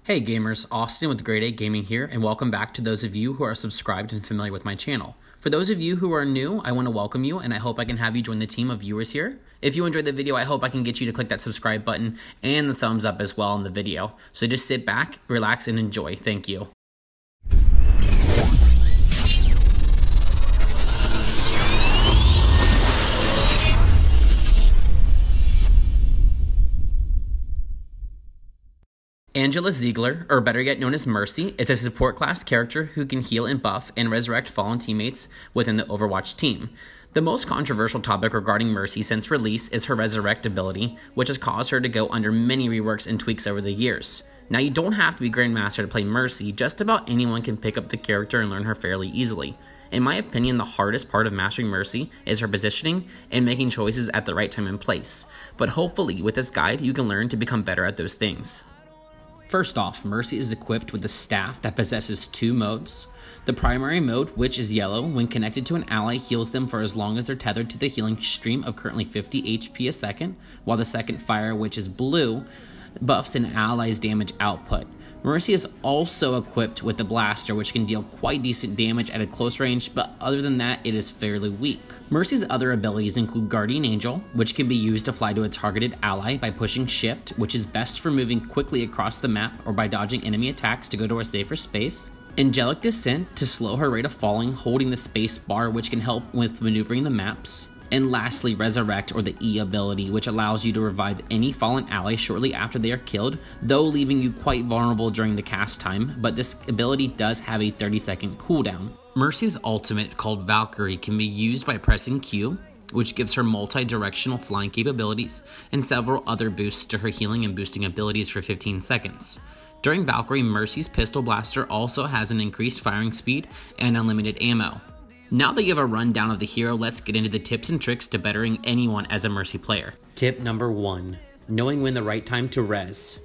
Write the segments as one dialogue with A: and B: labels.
A: Hey gamers, Austin with Grade A Gaming here, and welcome back to those of you who are subscribed and familiar with my channel. For those of you who are new, I want to welcome you, and I hope I can have you join the team of viewers here. If you enjoyed the video, I hope I can get you to click that subscribe button and the thumbs up as well in the video. So just sit back, relax, and enjoy. Thank you. Angela Ziegler, or better yet known as Mercy, is a support class character who can heal and buff and resurrect fallen teammates within the Overwatch team. The most controversial topic regarding Mercy since release is her resurrect ability, which has caused her to go under many reworks and tweaks over the years. Now, you don't have to be Grandmaster to play Mercy, just about anyone can pick up the character and learn her fairly easily. In my opinion, the hardest part of mastering Mercy is her positioning and making choices at the right time and place, but hopefully with this guide you can learn to become better at those things. First off, Mercy is equipped with a staff that possesses two modes. The primary mode, which is yellow, when connected to an ally, heals them for as long as they're tethered to the healing stream of currently 50 HP a second, while the second fire, which is blue, buffs an ally's damage output. Mercy is also equipped with the blaster, which can deal quite decent damage at a close range, but other than that, it is fairly weak. Mercy's other abilities include Guardian Angel, which can be used to fly to a targeted ally by pushing shift, which is best for moving quickly across the map or by dodging enemy attacks to go to a safer space. Angelic Descent to slow her rate of falling, holding the space bar, which can help with maneuvering the maps. And lastly, Resurrect, or the E ability, which allows you to revive any fallen ally shortly after they are killed, though leaving you quite vulnerable during the cast time, but this ability does have a 30-second cooldown. Mercy's ultimate, called Valkyrie, can be used by pressing Q, which gives her multi-directional flying capabilities, and several other boosts to her healing and boosting abilities for 15 seconds. During Valkyrie, Mercy's pistol blaster also has an increased firing speed and unlimited ammo. Now that you have a rundown of the hero, let's get into the tips and tricks to bettering anyone as a Mercy player. Tip number 1. Knowing when the right time to res.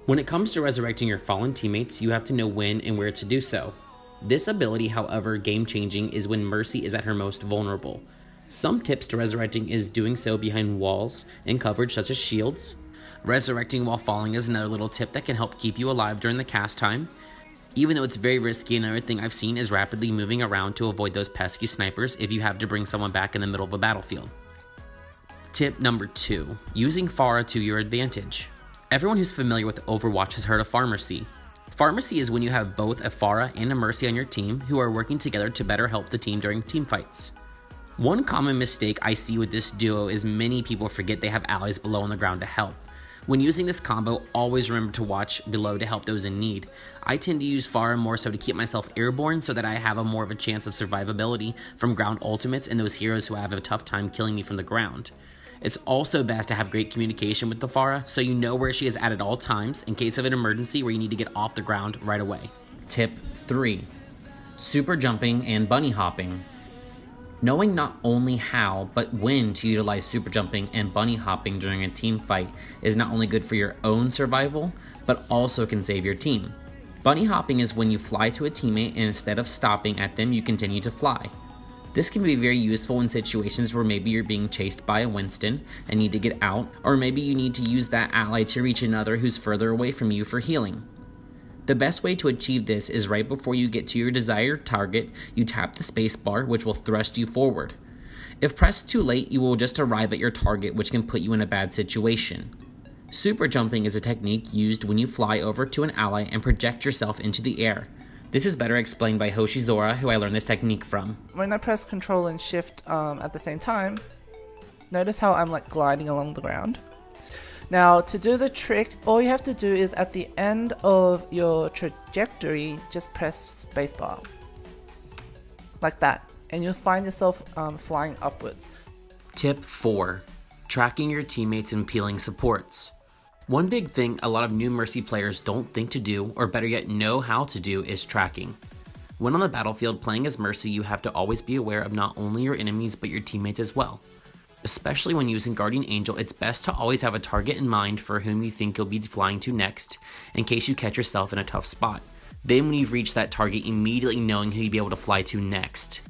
A: When it comes to resurrecting your fallen teammates, you have to know when and where to do so. This ability, however, game-changing is when Mercy is at her most vulnerable. Some tips to resurrecting is doing so behind walls and coverage such as shields. Resurrecting while falling is another little tip that can help keep you alive during the cast time. Even though it's very risky, another thing I've seen is rapidly moving around to avoid those pesky snipers if you have to bring someone back in the middle of a battlefield. Tip number 2. Using Pharah to your advantage. Everyone who's familiar with Overwatch has heard of Pharmercy. Pharmercy is when you have both a Pharah and a Mercy on your team who are working together to better help the team during team fights. One common mistake I see with this duo is many people forget they have allies below on the ground to help. When using this combo, always remember to watch below to help those in need. I tend to use Pharah more so to keep myself airborne so that I have a more of a chance of survivability from ground ultimates and those heroes who have a tough time killing me from the ground. It's also best to have great communication with the Pharah so you know where she is at all times in case of an emergency where you need to get off the ground right away. Tip 3. Super jumping and bunny hopping. Knowing not only how, but when to utilize super jumping and bunny hopping during a team fight is not only good for your own survival, but also can save your team. Bunny hopping is when you fly to a teammate and instead of stopping at them, you continue to fly. This can be very useful in situations where maybe you're being chased by a Winston and need to get out, or maybe you need to use that ally to reach another who's further away from you for healing. The best way to achieve this is right before you get to your desired target, you tap the spacebar, which will thrust you forward. If pressed too late, you will just arrive at your target, which can put you in a bad situation. Super jumping is a technique used when you fly over to an ally and project yourself into the air. This is better explained by Hoshizora, who I learned this technique from.
B: When I press Control and Shift at the same time, notice how I'm like gliding along the ground. Now, to do the trick, all you have to do is at the end of your trajectory, just press spacebar. Like that. And you'll find yourself flying upwards.
A: Tip 4. Tracking your teammates and peeling supports. One big thing a lot of new Mercy players don't think to do, or better yet know how to do, is tracking. When on the battlefield playing as Mercy, you have to always be aware of not only your enemies but your teammates as well. Especially when using Guardian Angel, it's best to always have a target in mind for whom you think you'll be flying to next, in case you catch yourself in a tough spot. Then when you've reached that target, immediately knowing who you'll be able to fly to next.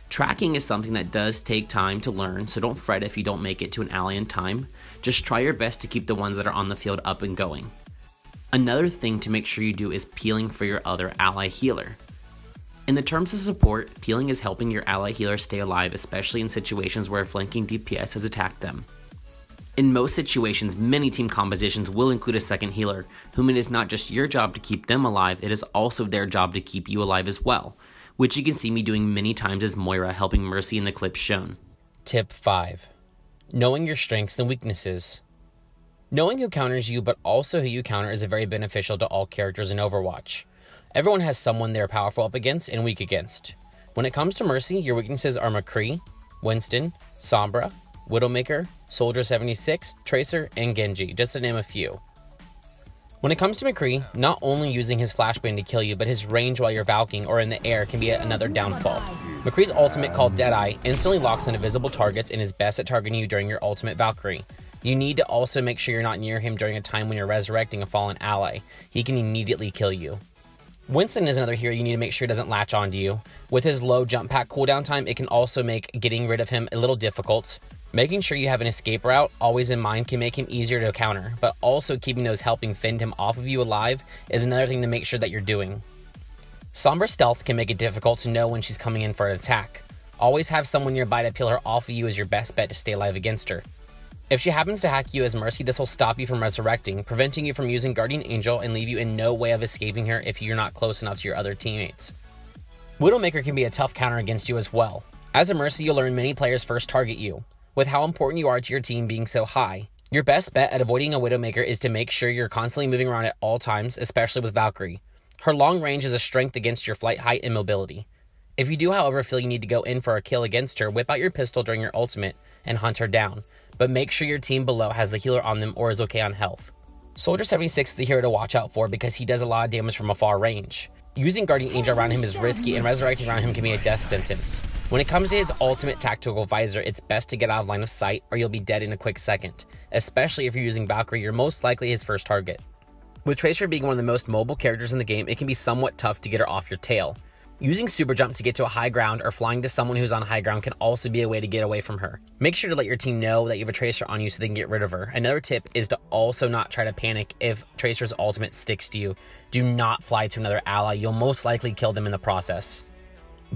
A: Tracking is something that does take time to learn, so don't fret if you don't make it to an ally in time. Just try your best to keep the ones that are on the field up and going. Another thing to make sure you do is peeling for your other ally healer. In the terms of support, peeling is helping your ally healer stay alive, especially in situations where a flanking DPS has attacked them. In most situations, many team compositions will include a second healer, whom it is not just your job to keep them alive, it is also their job to keep you alive as well, which you can see me doing many times as Moira helping Mercy in the clips shown. Tip 5. Knowing your strengths and weaknesses. Knowing who counters you, but also who you counter, is very beneficial to all characters in Overwatch. Everyone has someone they're powerful up against and weak against. When it comes to Mercy, your weaknesses are McCree, Winston, Sombra, Widowmaker, Soldier 76, Tracer, and Genji, just to name a few. When it comes to McCree, not only using his flashbang to kill you, but his range while you're valking or in the air can be another downfall. McCree's ultimate, called Deadeye, instantly locks on invisible targets and is best at targeting you during your ultimate Valkyrie. You need to also make sure you're not near him during a time when you're resurrecting a fallen ally. He can immediately kill you. Winston is another hero you need to make sure doesn't latch onto you. With his low jump pack cooldown time, it can also make getting rid of him a little difficult. Making sure you have an escape route always in mind can make him easier to counter, but also keeping those helping fend him off of you alive is another thing to make sure that you're doing. Sombra's stealth can make it difficult to know when she's coming in for an attack. Always have someone nearby to peel her off of you as your best bet to stay alive against her. If she happens to hack you as Mercy, this will stop you from resurrecting, preventing you from using Guardian Angel and leave you in no way of escaping her if you're not close enough to your other teammates. Widowmaker can be a tough counter against you as well. As a Mercy, you'll learn many players first target you. With how important you are to your team being so high, your best bet at avoiding a Widowmaker is to make sure you're constantly moving around at all times, especially with Valkyrie. Her long range is a strength against your flight height and mobility. If you do, however, feel you need to go in for a kill against her, whip out your pistol during your ultimate and hunt her down, but make sure your team below has the healer on them or is okay on health. Soldier 76 is a hero to watch out for because he does a lot of damage from a far range. Using Guardian Angel around him is risky, and resurrecting around him can be a death sentence. When it comes to his ultimate tactical visor, it's best to get out of line of sight or you'll be dead in a quick second. Especially if you're using Valkyrie, you're most likely his first target. With Tracer being one of the most mobile characters in the game, it can be somewhat tough to get her off your tail. Using Super Jump to get to a high ground or flying to someone who's on high ground can also be a way to get away from her. Make sure to let your team know that you have a Tracer on you so they can get rid of her. Another tip is to also not try to panic if Tracer's ultimate sticks to you. Do not fly to another ally, you'll most likely kill them in the process.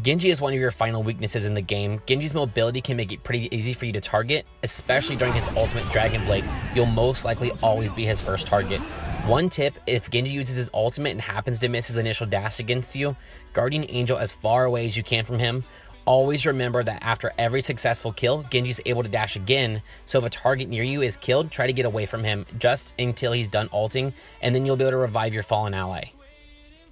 A: Genji is one of your final weaknesses in the game. Genji's mobility can make it pretty easy for you to target, especially during his ultimate Dragon Blade. You'll most likely always be his first target. One tip, if Genji uses his ultimate and happens to miss his initial dash against you, Guardian Angel as far away as you can from him. Always remember that after every successful kill, Genji's able to dash again, so if a target near you is killed, try to get away from him just until he's done ulting, and then you'll be able to revive your fallen ally.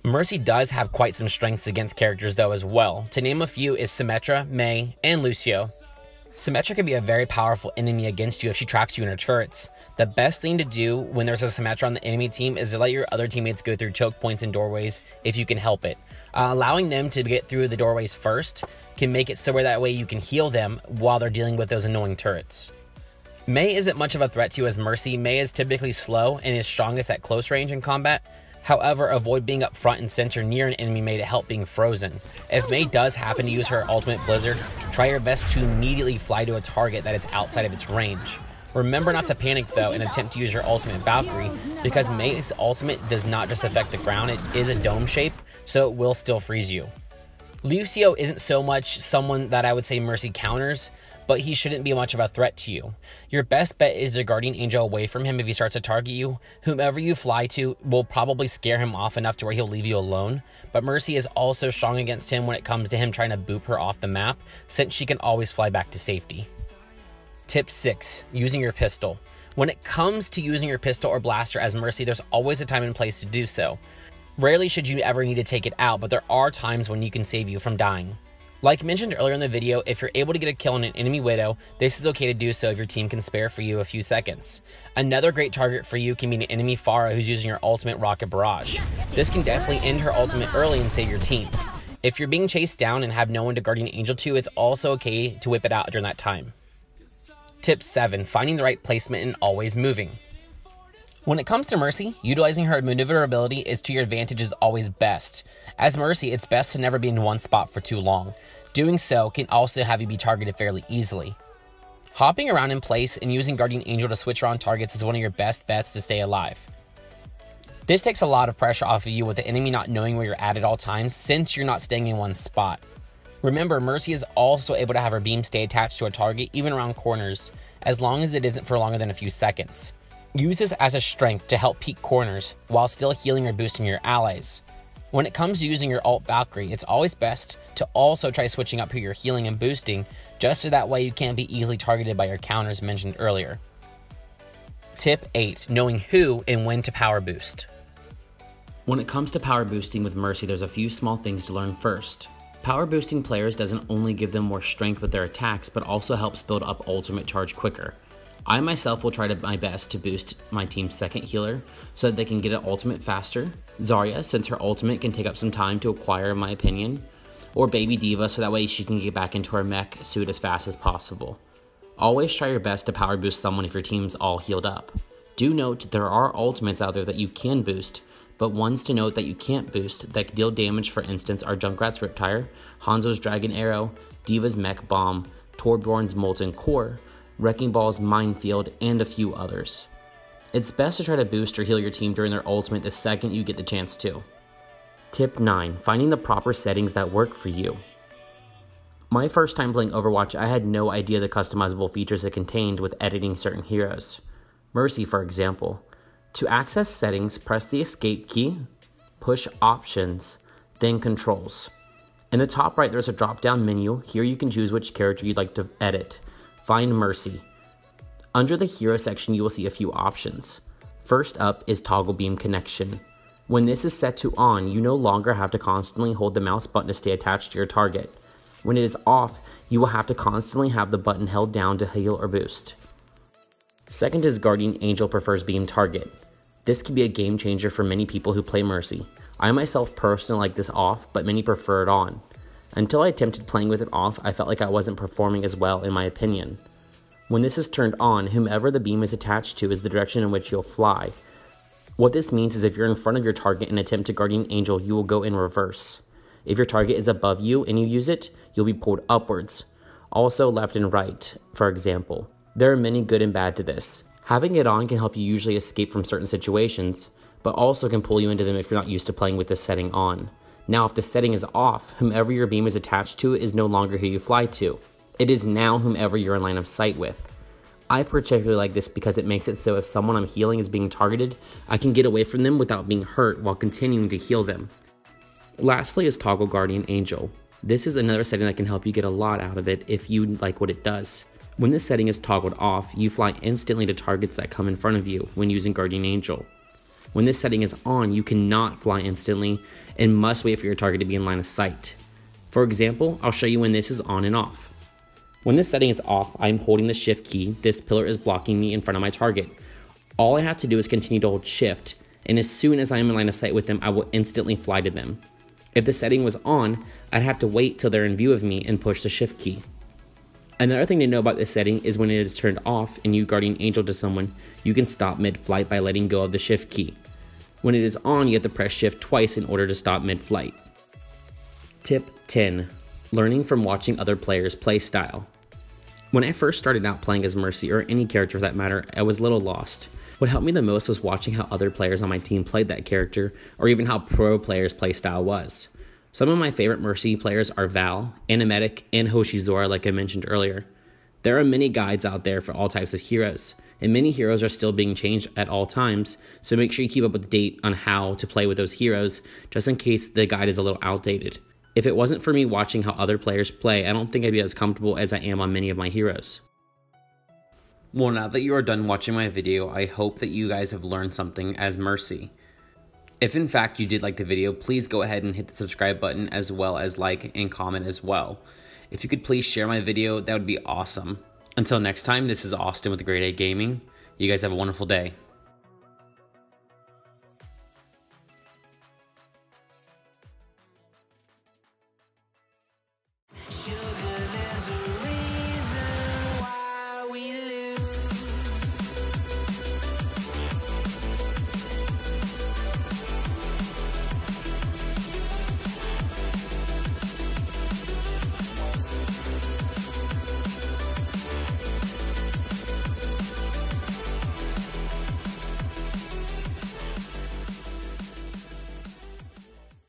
A: Mercy does have quite some strengths against characters though as well. To name a few is Symmetra, Mei, and Lucio. Symmetra can be a very powerful enemy against you if she traps you in her turrets. The best thing to do when there's a Symmetra on the enemy team is to let your other teammates go through choke points and doorways if you can help it. Allowing them to get through the doorways first can make it so where that way you can heal them while they're dealing with those annoying turrets. Mei isn't much of a threat to you as Mercy. Mei is typically slow and is strongest at close range in combat. However, avoid being up front and center near an enemy Mei to help being frozen. If Mei does happen to use her ultimate Blizzard, try your best to immediately fly to a target that is outside of its range. Remember not to panic though and attempt to use your ultimate Valkyrie, because Mei's ultimate does not just affect the ground, it is a dome shape, so it will still freeze you. Lucio isn't so much someone that I would say Mercy counters, but he shouldn't be much of a threat to you. Your best bet is to Guardian Angel away from him if he starts to target you. Whomever you fly to will probably scare him off enough to where he'll leave you alone, but Mercy is also strong against him when it comes to him trying to boop her off the map, since she can always fly back to safety. Tip 6. Using your pistol. When it comes to using your pistol or blaster as Mercy, there's always a time and place to do so. Rarely should you ever need to take it out, but there are times when you can save you from dying. Like mentioned earlier in the video, if you're able to get a kill on an enemy Widow, this is okay to do so if your team can spare for you a few seconds. Another great target for you can be an enemy Pharah who's using your ultimate Rocket Barrage. This can definitely end her ultimate early and save your team. If you're being chased down and have no one to Guardian Angel to, it's also okay to whip it out during that time. Tip 7. Finding the right placement and always moving. When it comes to Mercy, utilizing her maneuverability is to your advantage is always best. As Mercy, it's best to never be in one spot for too long. Doing so can also have you be targeted fairly easily. Hopping around in place and using Guardian Angel to switch around targets is one of your best bets to stay alive. This takes a lot of pressure off of you with the enemy not knowing where you're at all times, since you're not staying in one spot. Remember, Mercy is also able to have her beam stay attached to a target even around corners, as long as it isn't for longer than a few seconds. Use this as a strength to help peek corners while still healing or boosting your allies. When it comes to using your ult Valkyrie, it's always best to also try switching up who you're healing and boosting, just so that way you can't be easily targeted by your counters mentioned earlier. Tip 8. Knowing who and when to power boost. When it comes to power boosting with Mercy, there's a few small things to learn first. Power boosting players doesn't only give them more strength with their attacks, but also helps build up ultimate charge quicker. I myself will try my best to boost my team's second healer so that they can get an ultimate faster. Zarya, since her ultimate can take up some time to acquire in my opinion. Or Baby D.Va, so that way she can get back into her mech suit as fast as possible. Always try your best to power boost someone if your team's all healed up. Do note there are ultimates out there that you can boost, but ones to note that you can't boost that deal damage, for instance, are Junkrat's Riptire, Hanzo's Dragon Arrow, D.Va's Mech Bomb, Torbjorn's Molten Core, Wrecking Ball's Minefield, and a few others. It's best to try to boost or heal your team during their ultimate the second you get the chance to. Tip 9. Finding the proper settings that work for you. My first time playing Overwatch, I had no idea the customizable features it contained with editing certain heroes. Mercy, for example. To access settings, press the escape key, push options, then controls. In the top right, there's a drop-down menu. Here you can choose which character you'd like to edit. Find Mercy. Under the hero section, you will see a few options. First up is toggle beam connection. When this is set to on, you no longer have to constantly hold the mouse button to stay attached to your target. When it is off, you will have to constantly have the button held down to heal or boost. Second is Guardian Angel prefers beam target. This can be a game changer for many people who play Mercy. I myself personally like this off, but many prefer it on. Until I attempted playing with it off, I felt like I wasn't performing as well in my opinion. When this is turned on, whomever the beam is attached to is the direction in which you'll fly. What this means is if you're in front of your target and attempt to Guardian Angel, you will go in reverse. If your target is above you and you use it, you'll be pulled upwards. Also left and right, for example. There are many good and bad to this. Having it on can help you usually escape from certain situations, but also can pull you into them if you're not used to playing with this setting on. Now, if the setting is off, whomever your beam is attached to is no longer who you fly to. It is now whomever you're in line of sight with. I particularly like this because it makes it so if someone I'm healing is being targeted, I can get away from them without being hurt while continuing to heal them. Lastly is Toggle Guardian Angel. This is another setting that can help you get a lot out of it if you like what it does. When this setting is toggled off, you fly instantly to targets that come in front of you when using Guardian Angel. When this setting is on, you cannot fly instantly and must wait for your target to be in line of sight. For example, I'll show you when this is on and off. When this setting is off, I'm holding the shift key. This pillar is blocking me in front of my target. All I have to do is continue to hold shift, and as soon as I am in line of sight with them, I will instantly fly to them. If the setting was on, I'd have to wait till they're in view of me and push the shift key. Another thing to know about this setting is when it is turned off and you Guardian Angel to someone, you can stop mid-flight by letting go of the shift key. When it is on, you have to press shift twice in order to stop mid-flight. Tip 10. Learning from watching other players' play style. When I first started out playing as Mercy, or any character for that matter, I was a little lost. What helped me the most was watching how other players on my team played that character, or even how pro players' play style was. Some of my favorite Mercy players are Val, Animatic, and Hoshizora like I mentioned earlier. There are many guides out there for all types of heroes, and many heroes are still being changed at all times, so make sure you keep up with date on how to play with those heroes, just in case the guide is a little outdated. If it wasn't for me watching how other players play, I don't think I'd be as comfortable as I am on many of my heroes. Well, now that you are done watching my video, I hope that you guys have learned something as Mercy. If in fact you did like the video, please go ahead and hit the subscribe button as well as like and comment as well. If you could please share my video, that would be awesome. Until next time, this is Austin with Grade A Gaming. You guys have a wonderful day.